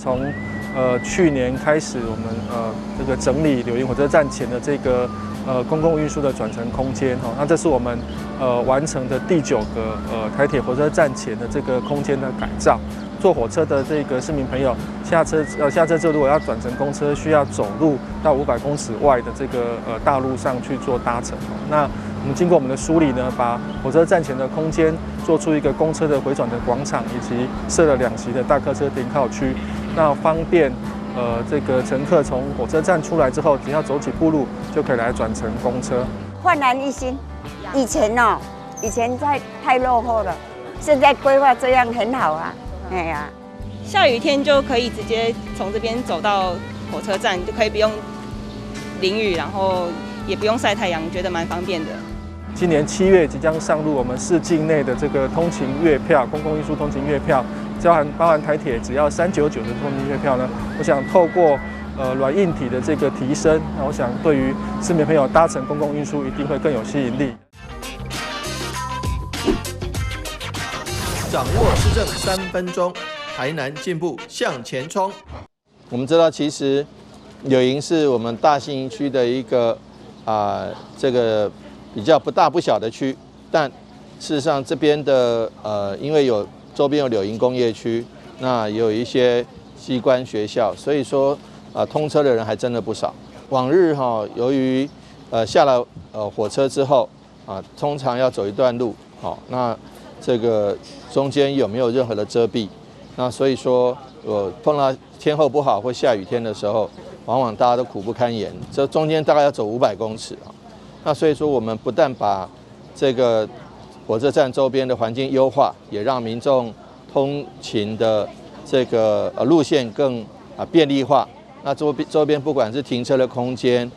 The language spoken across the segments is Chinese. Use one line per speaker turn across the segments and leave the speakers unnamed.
从去年开始，我们这个整理柳营火车站前的这个公共运输的转乘空间哈，那这是我们完成的第9个台铁火车站前的这个空间的改造。坐火车的这个市民朋友下车之后，如果要转乘公车，需要走路到500公尺外的这个大路上去做搭乘。那我们经过我们的梳理呢，把火车站前的空间做出一个公车的回转的广场，以及设了2期的大客车停靠区，那方便这个乘客从火车站出来之后，只要走几步路就可以来转乘公车。
焕然一新，以前太落后了，现在规划这样很好啊。哎呀，
下雨天就可以直接从这边走到火车站，就可以不用淋雨，然后也不用晒太阳，觉得蛮方便的。
今年7月即将上路我们市境内的这个通勤月票，公共运输通勤月票，包含台铁只要399的通勤月票呢，我想透过软硬体的这个提升，那我想对于市民朋友搭乘公共运输一定会更有吸引力。
掌握市政3分钟，台南进步向前冲。
我们知道，其实柳营是我们大信营区的一个这个比较不大不小的区，但事实上这边的因为周边有柳营工业区，那也有一些机关学校，所以说通车的人还真的不少。往日由于下了火车之后通常要走一段路，那这个中间有没有任何的遮蔽？那所以说，碰到天候不好或下雨天的时候，往往大家都苦不堪言。这中间大概要走500公尺那所以说，我们不但把这个火车站周边的环境优化，也让民众通勤的这个路线更便利化。那周边不管是停车的空间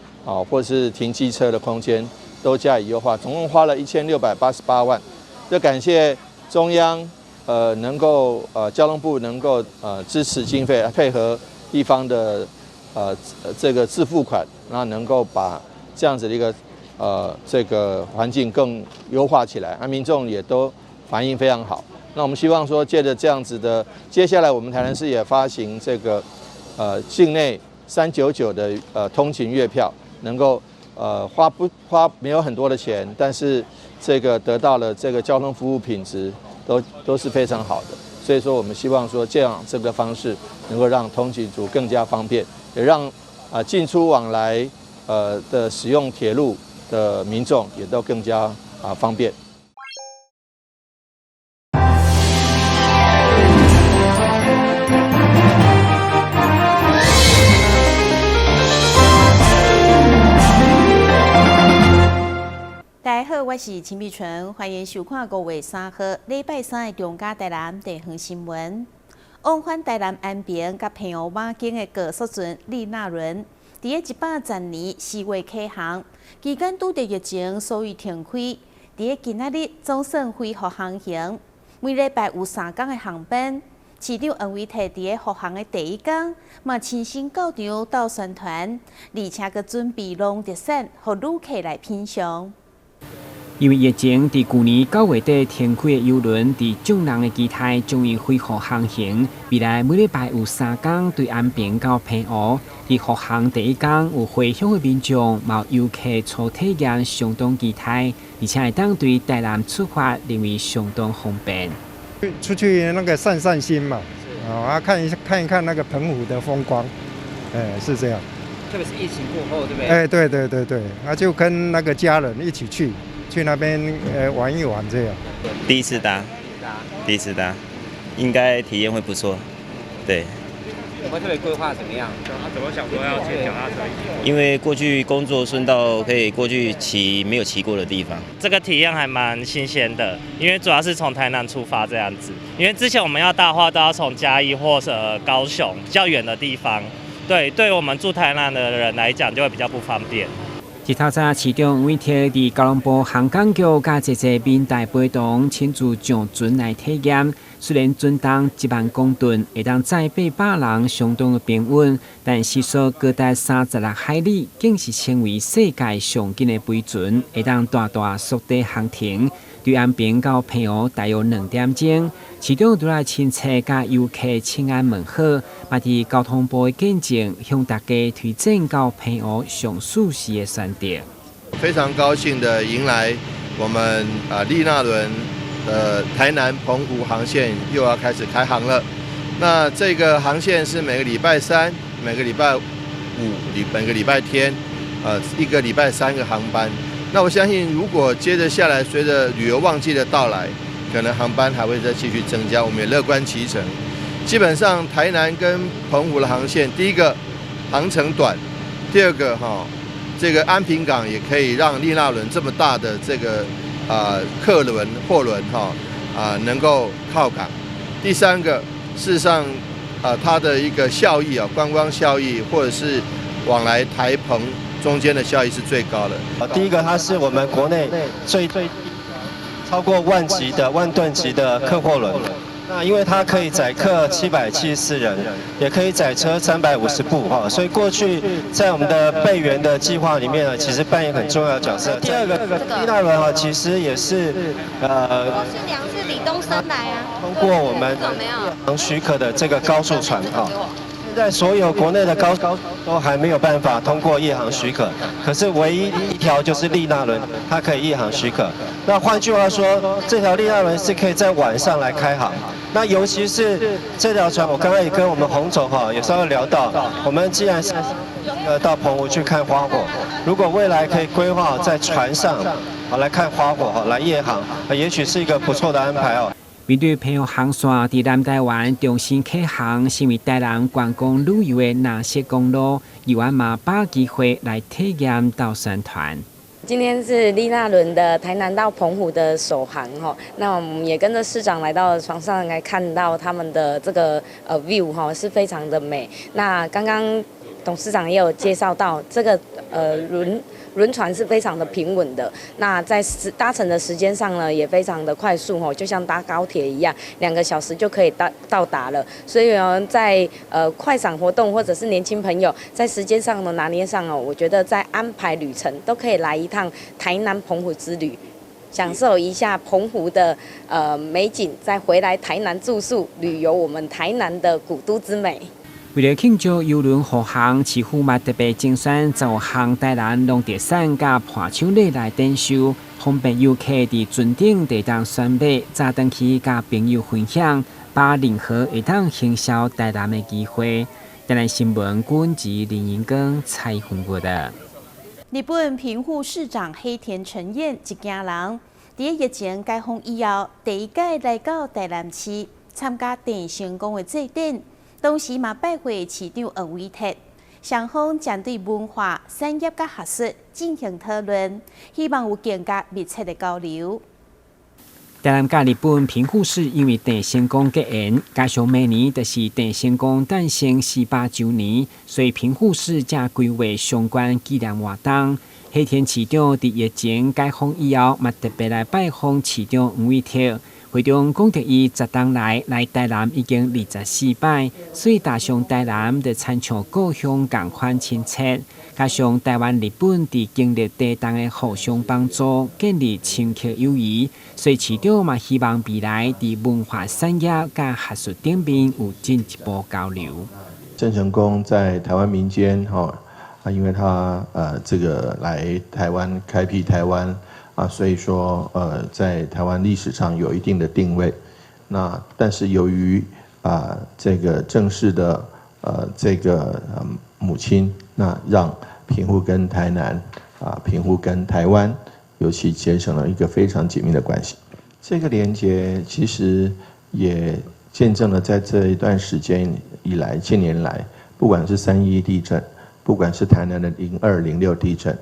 或是停机车的空间，都加以优化。总共花了1688万。就感谢中央能够交通部能够支持经费，配合地方的这个自付款，那能够把这样子的一个这个环境更优化起来，民众也都反应非常好。那我们希望说，借着这样子的，接下来我们台南市也发行这个境内399的通勤月票，能够花没有很多的钱，但是这个得到了这个交通服务品质都是非常好的。所以说，我们希望说这个方式能够让通勤族更加方便，也让进出往来的使用铁路的民众也都更加方便。
大家好，我是陈碧纯，欢迎收看5月3号礼拜3的中嘉台南地方新闻。往返台南安平甲平湖马经的高速船丽娜轮，伫110年4月启航，期间拄着疫情，所以停开。伫今仔日总算恢复航行，每礼拜有3天的航班。市长黄伟綽伫复航的第1天，嘛亲身到场到宣传，而且佮准备农特产，互旅客来品尝。
因为疫情，伫去年9月底停开的邮轮，伫众人的期待，终于恢复航行。未来每礼拜有3天对安平到平湖，伫复航第1天，有回乡的民众、有游客初体验相当期待，而且会当对台南出发，认为相当方便。
出去那个散散心嘛，看一看那个澎湖的风光，是这样。
特别是疫情过后，对不对？
对，就跟那个家人一起去那边玩一玩这样。
第一次搭，应该体验会不错，对。
有没有特别规划怎么样？他怎么想说要骑脚踏车？
因为过去工作顺道可以过去骑没有骑过的地方，
这个体验还蛮新鲜的。因为主要是从台南出发这样子，因为之前我们要搭的话都要从嘉义或者高雄比较远的地方，对我们住台南的人来讲就会比较不方便。
日头早，市长黄伟綽伫高雄部航港局甲一民代陪同亲自上船来体验。虽然船重1万公吨，会当载800人，相当的平稳，但时速高达36海里，竟是成为世界上紧的飞船，会当大速地航停。对安平到平湖大约2点钟，其中除了亲切甲游客请安问好，嘛伫交通部的见证，向大家推荐到平湖上舒适的选择。
非常高兴的迎来我们丽娜轮台南澎湖航线又要开始开航了。那这个航线是每个礼拜3、每个礼拜5、每个礼拜天，一个礼拜3个航班。那我相信，如果接着下来，随着旅游旺季的到来，可能航班还会再继续增加，我们也乐观其成。基本上，台南跟澎湖的航线，第一个航程短，第二个这个安平港也可以让丽娜轮这么大的这个客轮、货轮能够靠港。第三个，事实上它的一个效益观光效益或者是往来台澎中间的效益是最高的。
第一个，它是我们国内最超过万吨级的客货轮。那因为它可以载客774人，也可以载车350部所以过去在我们的备援的计划里面呢，其实扮演很重要的角色。第二个，丽娜轮其实也是
我是梁是李东升来啊，
通过我们航许可的这个高速船现在所有国内的高都还没有办法通过夜航许可，可是唯一一条就是丽娜轮，它可以夜航许可。那换句话说，这条丽娜轮是可以在晚上来开航。那尤其是这条船，我刚刚也跟我们洪总也稍微聊到，我们既然是到澎湖去看花火，如果未来可以规划在船上来看花火来夜航，也许是一个不错的安排
面对澎湖航线伫南台湾重新启航，成为台南观光旅游的纳色公路，游玩嘛把机会来体验到宣传。
今天是丽娜轮的台南到澎湖的首航那我们也跟着市长来到船上来看到他们的这个view是非常的美。那刚刚董事长也有介绍到这个轮船是非常的平稳的，那在搭乘的时间上呢也非常的快速就像搭高铁一样，2个小时就可以到达了。所以在快闪活动或者是年轻朋友在时间上的拿捏上我觉得在安排旅程都可以来一趟台南澎湖之旅，享受一下澎湖的美景，再回来台南住宿旅游我们台南的古都之美。
为了庆祝邮轮护航，市府嘛特别精选10项台南农特产甲伴手礼来展售，方便游客伫船顶地当选买，早登去甲朋友分享，把任何会当行销台南的机会。台南新闻军及林银光采访过的。
日本平户市长黑田诚彦一家人，伫疫情解封以后，第一届来到台南市参加电成功的祭典。同时嘛拜会市长黄伟哲，双方将对文化、产业甲学术进行讨论，希望有更加密切的交流。台南甲日本平户市因为电成功结缘，加上明年就是电成功诞生48周年，所以平户市才规划相关纪念活动。黑田市长伫疫情解封以后，嘛特别来拜访市长黄伟哲。会中讲到伊10年来台南已经24摆，所以踏上台南就亲像故乡同款亲切。加上台湾日本伫经历地动的互相帮助，建立深刻友谊，所以市长嘛希望未来伫文化产业甲学术顶面有进一步交流。
郑成功在台湾民间因为他这个来台湾开辟台湾。所以说在台湾历史上有一定的定位。那但是由于这个正式的这个母亲，那让平户跟台南平户跟台湾，尤其结成了一个非常紧密的关系。这个连结其实也见证了在这一段时间以来，近年来，不管是3.11地震，不管是台南的02、06地震，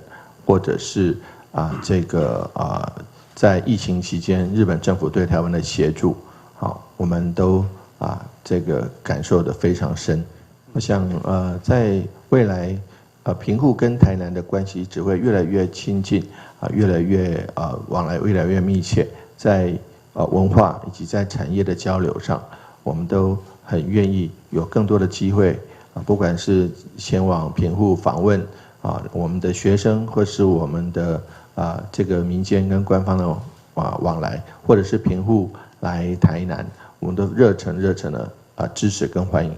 或者是在疫情期间，日本政府对台湾的协助，我们都这个感受得非常深。我想在未来平户跟台南的关系只会越来越亲近，越来越往来越来越密切，在文化以及在产业的交流上，我们都很愿意有更多的机会，不管是前往平户访问我们的学生，或是我们的这个民间跟官方的往来，或者是平户来台南，我们都热忱的支持跟欢迎。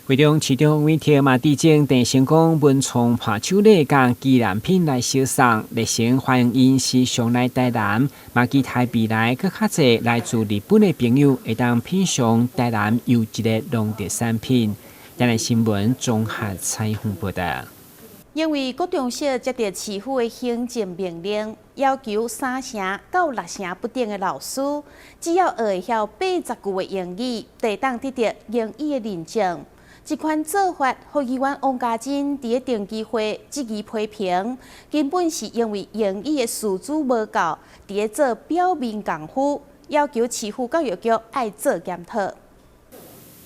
会中市长委替马地政郑成功文创伴手礼甲纪念品来销送，热情欢迎因时常来台南，嘛期待未来更较侪来自日本的朋友会当品尝台南优质的农特产品。台南新闻综合采访报道。
因为高中小接到市府的行政命令，要求3成到6成不等的老师，只要会晓80句的英语，就当得到英语的认证。这款做法，予议员王家珍伫定期会质疑批评，根本是因为英语的师资无够，伫做表面功夫，要求市府教育局爱做检讨。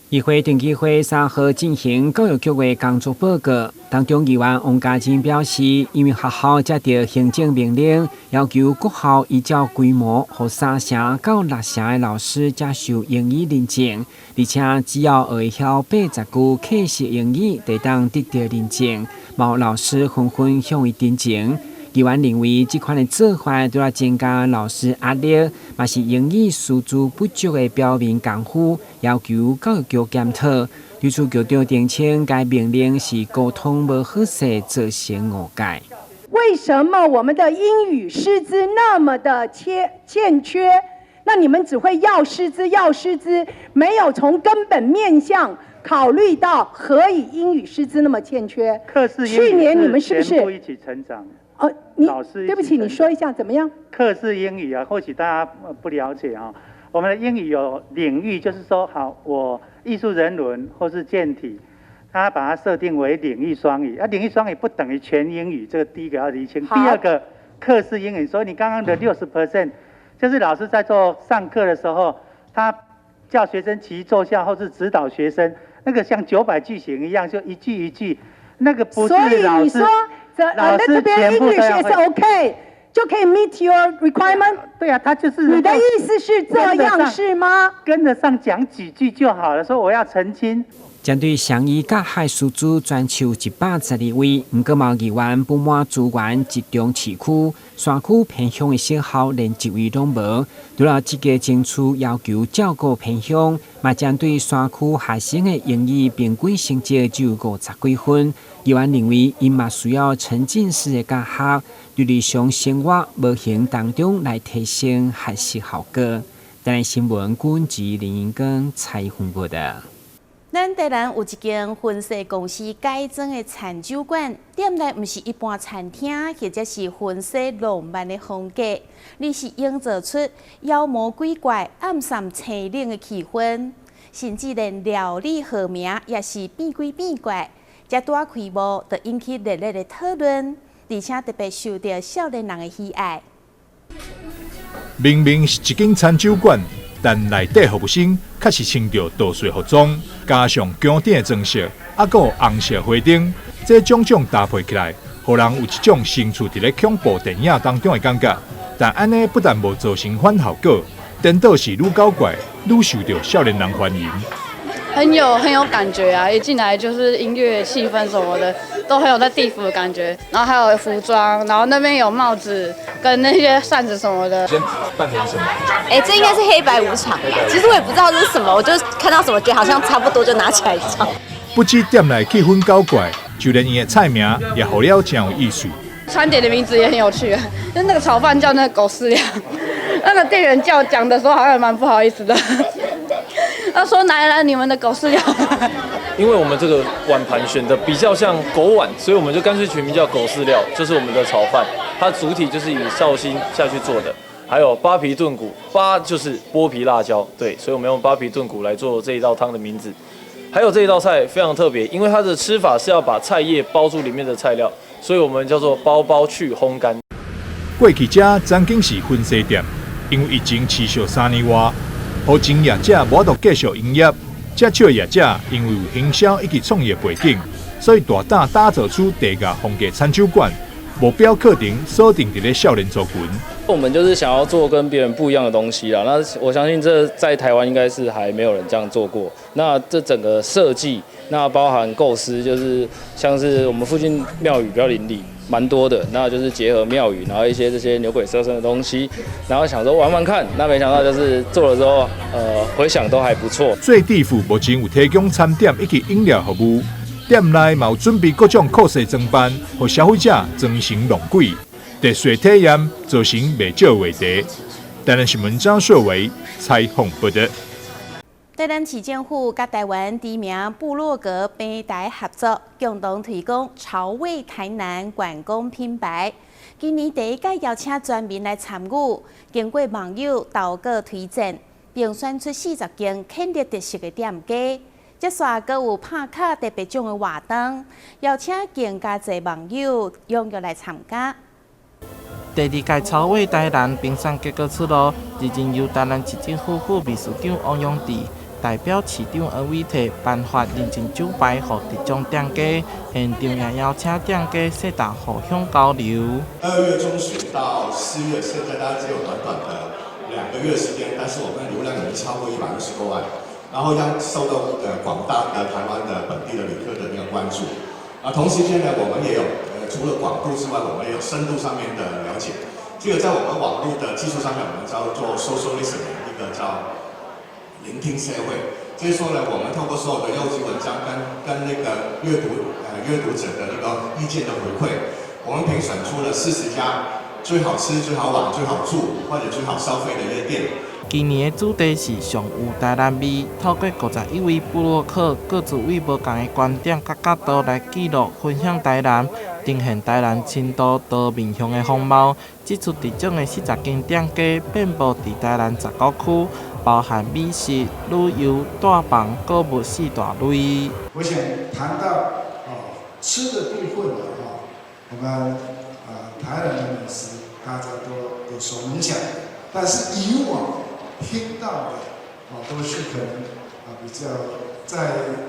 议会定期会3号进行教育局的工作报告，当中议员王家珍表示，因为学校接到行政命令，要求各校依照规模，予3成到6成的老师接受英语认证，而且只要会晓80句课式英语，就当得到认证。某老师纷纷向伊申请。议员认为，这款的做法对增加老师压力，嘛是英语师资不足的表面功夫，要求教育局检讨。律师局长澄清，该命令是沟通无好势，造成误解。
为什么我们的英语师资那么的欠缺？那你们只会要师资，没有从根本面向考虑到何以英语师资那么欠缺？去年你们是不是
一起成长？
老师，对不起，你说一下怎么样？
课室英语啊，或许大家不了解啊。我们的英语有领域，就是说，好，我艺术人文或是健体，它把它设定为领域双语。领域双语不等于全英语，这个第一个要厘清。第二个，课室英语，所以你刚刚的60%，就是老师在上课的时候，他叫学生齐坐下，或是指导学生，那个像900句型一样，就一句一句，那个不是老师。
所以你说。老师全部 English is OK， 就可以 meet your requirement。
对啊，他就是
你的意思是这样是吗？
跟得上讲几句就好了。说我要澄清。
针对上医甲海师资专求112位，不过毛议员不满资源集中市区，山区偏乡的小校连1位拢无。除了这个争取要求照顾偏乡，嘛针对山区学生的英语平均成绩只有50几分。议员认为，因嘛需要沉浸式的教学，对日常生活无形当中来提升学习效果。台南新闻军职林英光采访报道。咱台南有一间婚纱公司改装的餐酒馆，店内不是一般餐厅，或者是婚纱浪漫的风格，而是营造出妖魔鬼怪、暗藏凄冷的气氛，甚至连料理号名也是变鬼变怪。这大开幕，就引起热烈的讨论，而且特别受到少年人的喜爱。
明明是一间餐酒馆，但内底服务生却是穿着盗水服装，加上经典的装饰，还有红色花灯，这种种搭配起来，予人有一种身处伫咧恐怖电影当中的感觉。但安尼不但无造成反效果，颠倒是愈搞怪，愈受到少年人欢迎。
很有感觉啊！一进来就是音乐、气氛什么的，都很有在地府的感觉。然后还有服装，然后那边有帽子跟那些扇子什么的。
先扮成什么？
这应该是黑白无常。其实我也不知道这是什么，我就看到什么觉得好像差不多，就拿起来照。
不止店内气氛搞怪，就连伊的菜名也好了真有意思。
餐点的名字也很有趣，就那个炒饭叫那个狗饲料，那个店员讲的时候好像蛮不好意思的。他说：“来，你们的狗饲料。”
因为我们这个碗盘选的比较像狗碗，所以我们就干脆取名叫狗饲料，就是我们的炒饭。它主体就是以绍兴下去做的，还有八皮炖骨，八就是剥皮辣椒，对，所以我们用八皮炖骨来做这一道汤的名字。还有这一道菜非常特别，因为它的吃法是要把菜叶包住里面的菜料，所以我们叫做包去烘干。
过去这曾经是婚纱店，因为疫情持续3年外。后前业者无得继续营业，这少业者因为有行销以及创业背景，所以大胆打造出低价风格餐酒馆，目标课程锁定伫咧少年族群。
我们就是想要做跟别人不一样的东西啦。那我相信这在台湾应该是还没有人这样做过。那这整个设计，那包含构思，就是像是我们附近庙宇比较林立，
蛮多的，那就是结合庙宇，然后一些这些牛鬼蛇神的东西，然后想说玩玩看，那没想到就是做了之后，回响都还不错。
最地府目前有提供餐点以及饮料服务，店内嘛有准备各种酷势装扮，让消费者装神弄鬼，特殊体验造成不少话题。台南新闻张硕维采访报道。
台南市政府甲台湾知名部落格平台合作，共同推广潮味台南观光品牌。今年第一届邀请全民来参与，经过网友投稿推荐，并选出40间肯定特色的店家。接下阁有拍卡特别奖的活动，邀请更加侪网友踊跃来参加。
第二届潮味台南评选结果出炉，日前由台南市政府副秘书长王永志代表市长而委托颁发认证奖牌予得奖店家，现场也邀请店家适当互相交流。
2月中旬到4月，现在大家只有短短的2个月时间，但是我们流量已经超过120多万，然后让受到广大的台湾的本地的旅客的那个关注。同时间呢，我们也有除了广度之外，我们也有深度上面的了解。这个在我们网络的技术上面，我们叫做 social listening， 一个叫聆听社会。就是说呢，我们透过所有的优质文章跟那个阅读者的那个意见的回馈，我们评选出了40家最好吃、最好玩、最好住或者最好消费的一些店。
今年的主题是上有台南味，透过51位部落客，各自为不同的观点甲角度来记录、分享台南，呈现台南深度多面向的风貌。这次得奖的40间店家遍布在台南19区，包含美食、旅游、大房、购物4大类。
我想谈到吃的部分我们台南的美食大家都耳熟能详，但是以往听到的都是可能比较在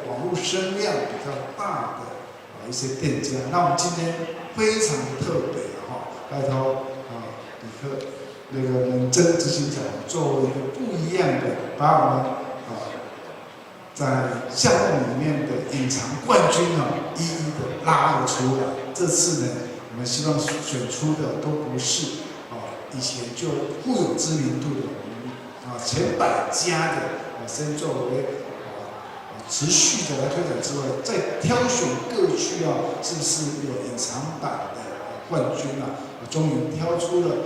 网络声量比较大的一些店家。那我们今天非常的特别拜托李克那个冷真执行长作为一个不一样的，把我们在项目里面的隐藏冠军一一的拉了出来。这次呢，我们希望选出的都不是以前就富有知名度的前100家的先作为持续的来推展之外，再挑选各区是不是有隐藏版的冠军终于挑出了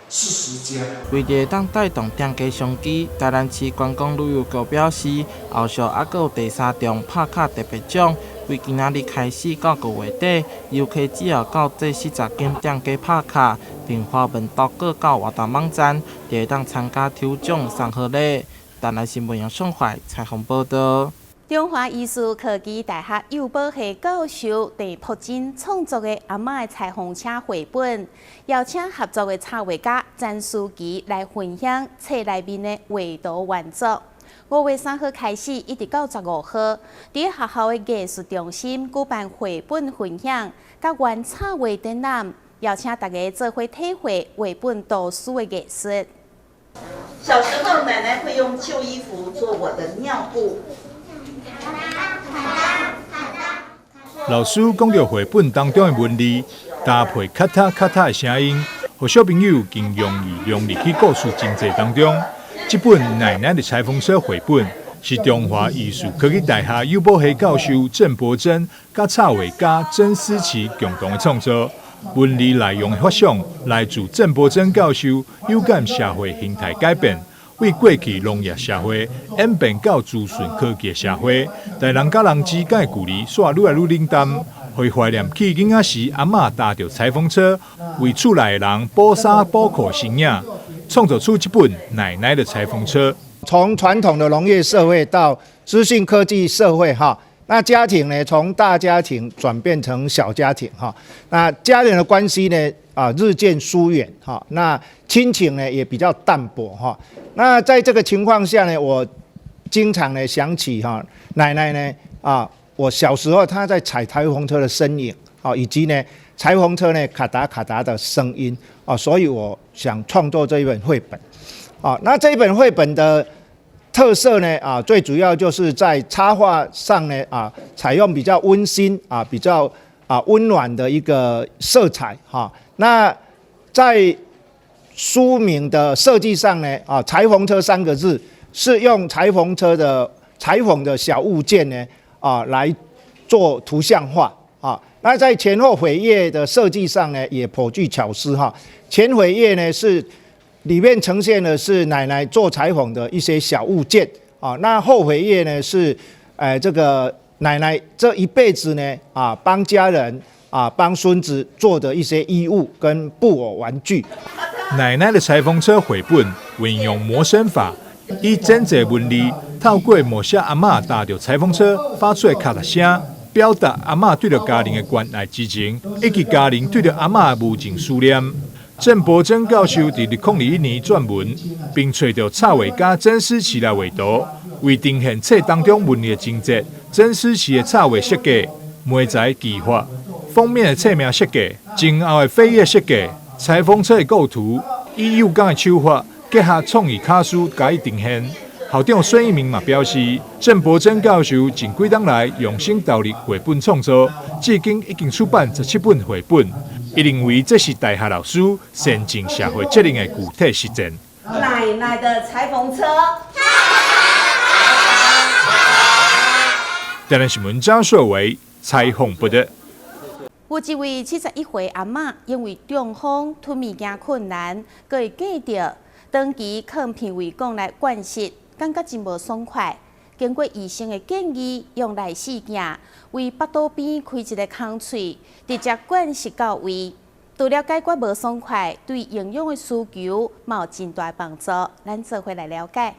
40家。
为了当带动店家商机，台南市观光旅游局表示，后续还有第3场拍卡特别奖，为今仔日开始到5月底，游客只要到这40间店家拍卡，并发文投稿到活动网站，就会当参加抽奖送贺礼。台南新闻杨尚怀采访报道。
中华艺术科技大学幼保系教授陈朴真创作的阿嬷的彩虹车绘本，邀请合作的插画家詹书琪来分享册内面的画图原作。5月3号开始，一直到15号，伫学校的艺术中心举办绘本分享，甲原插画展览，邀请大家做伙体会绘本读书的艺术。
小时候，奶奶会用旧衣服做我的尿布。
老师讲到绘本当中的文字，搭配咔嗒咔嗒的声音，让小朋友更容易融入去故事情节当中。这本《奶奶的裁缝车》绘本是中华艺术科技大学幼保系教授郑伯珍甲插画家曾思琪共同的创作。文字内容的发想来自郑伯珍教授有感社会形态改变。为过去农业社会演变到资讯科技的社会，在人甲人之间的距离煞愈来愈冷淡，会怀念起囡仔时阿嬷搭着裁缝车，为厝内的人补衫补裤新影，创作出这本《奶奶的裁缝车》。
从传统的农业社会到资讯科技社会那家庭呢，从大家庭转变成小家庭那家人的关系呢日渐疏远那亲情呢也比较淡薄那在这个情况下呢，我经常呢想起奶奶呢我小时候她在踩裁缝车的身影以及呢裁缝车呢咔嗒咔嗒的声音所以我想创作这一本绘本那这一本绘本的特色呢最主要就是在插画上呢采用比较温馨比较温暖的一个色彩哈。那在书名的设计上呢，裁缝车3个字是用裁缝车的裁缝的小物件呢，来做图像化啊。那在前后扉页的设计上呢，也颇具巧思哈。前扉页呢是里面呈现的是奶奶做裁缝的一些小物件啊，那后扉页呢是这个奶奶这一辈子呢帮家人帮孙子做的一些衣物跟布偶玩具。
奶奶的裁缝车绘本运用魔声法，以简洁文字透过某些阿嬷搭着裁缝车发出的咔嗒声，表达阿嬷对着家庭的关爱之情，以及家人对着阿嬷的无尽思念。郑伯珍教授在2021年撰文，并找到插画家曾思琪来画图，为呈现册当中文字的情节，曾思琪的插画设计、媒材技法、封面的册名设计、前后的扉页设计、裁缝车的构图，以有感的手法结合创意卡司加以呈现。校长孙一鸣嘛表示，郑伯珍教授近几年来用心投入绘本创作，至今已经出版17本绘本。伊认为这是大学老师善尽社会责任的具体实践。
奶奶的裁缝车。
台南新闻张硕伟采访报道。
有一位71岁阿嬷，因为中风吞物件困难，佮会记着长期靠鼻胃管来灌食，感觉真无爽快。经过医生的建议，用内视镜为腹肚边开一个空喙，直接灌食到胃。除了解决无爽快，对营养的需求嘛有真大帮助。咱做伙来了解。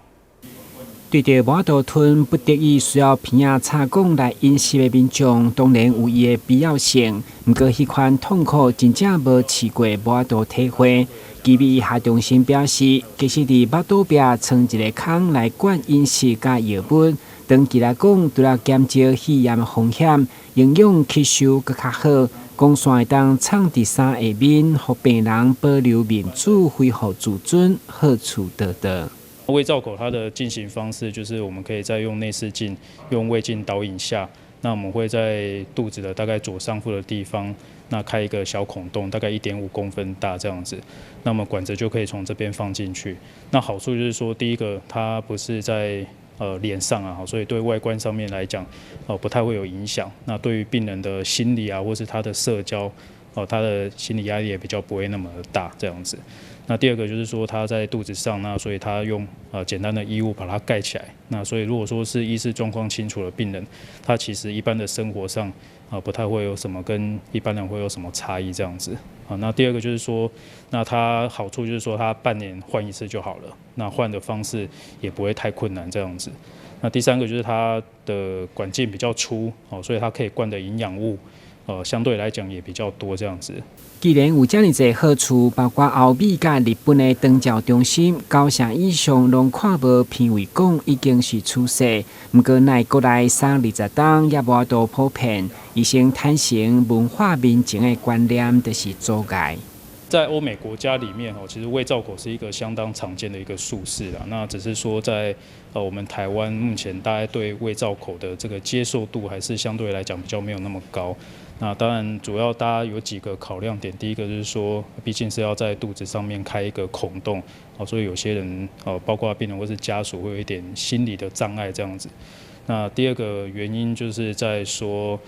对着无法吞，不得已需要鼻仔插管来饮食的民众，当然有伊的必要性。不过，迄款痛苦真正无试过无法度体会。基比医学中心表示，其实伫腹肚壁藏一个孔来灌饮食甲药物，长期来讲，除了减少肺炎的风险，营养吸收更较好。光线会当藏伫衫下面，互病人保留面子，恢复自尊，好处多多。
胃造口它的进行方式就是我们可以再用内视镜用胃镜导引下，那我们会在肚子的大概左上腹的地方，那开一个小孔洞，大概1.5公分大这样子，那么管子就可以从这边放进去。那好处就是说，第一个它不是在脸上啊，所以对外观上面来讲，不太会有影响。那对于病人的心理啊，或是他的社交，他的心理压力也比较不会那么大这样子。那第二个就是说他在肚子上，那所以他用简单的衣物把它盖起来。那所以如果说是医师状况清楚的病人，他其实一般的生活上不太会有什么跟一般人会有什么差异这样子。那第二个就是说，那它好处就是说它半年换一次就好了，那换的方式也不会太困难这样子。那第三个就是它的管径比较粗，所以它可以灌的营养物相对来讲也比较多这样子。
既然有这么多好处，包括欧美甲日本的长照中心9成以上拢看无鼻胃管已经是趋势，不过乃国内30档也无法度普遍，医生坦承文化民情的观念就是阻碍。
在欧美国家里面其实胃造口是一个相当常见的一个术式啦。那只是说在我们台湾目前大家对胃造口的这个接受度还是相对来讲比较没有那么高。那当然主要大家有几个考量点，第一个就是说，毕竟是要在肚子上面开一个孔洞，所以有些人包括病人或是家属会有一点心理的障碍这样子。那第二个原因就是在说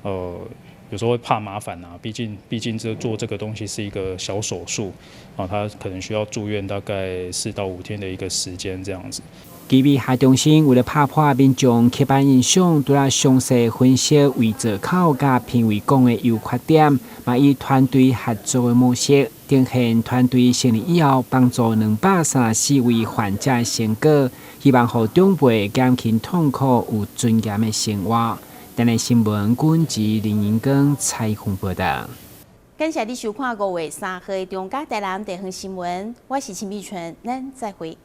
有时候会怕麻烦啊，毕竟做这个东西是一个小手术它可能需要住院大概4到5天的一个时间这样子。
基比学中心为了打破民众刻板印象，除了详细分析胃造口甲鼻胃管的优缺点，嘛以团队合作的模式，呈现团队成立以后帮助234位患者的成果，希望让长辈减轻痛苦、有尊严的生活。台南新闻军及林英光采访报道。
感谢你收看5月3号的中嘉台南地方新闻，我是陈碧纯，咱再会。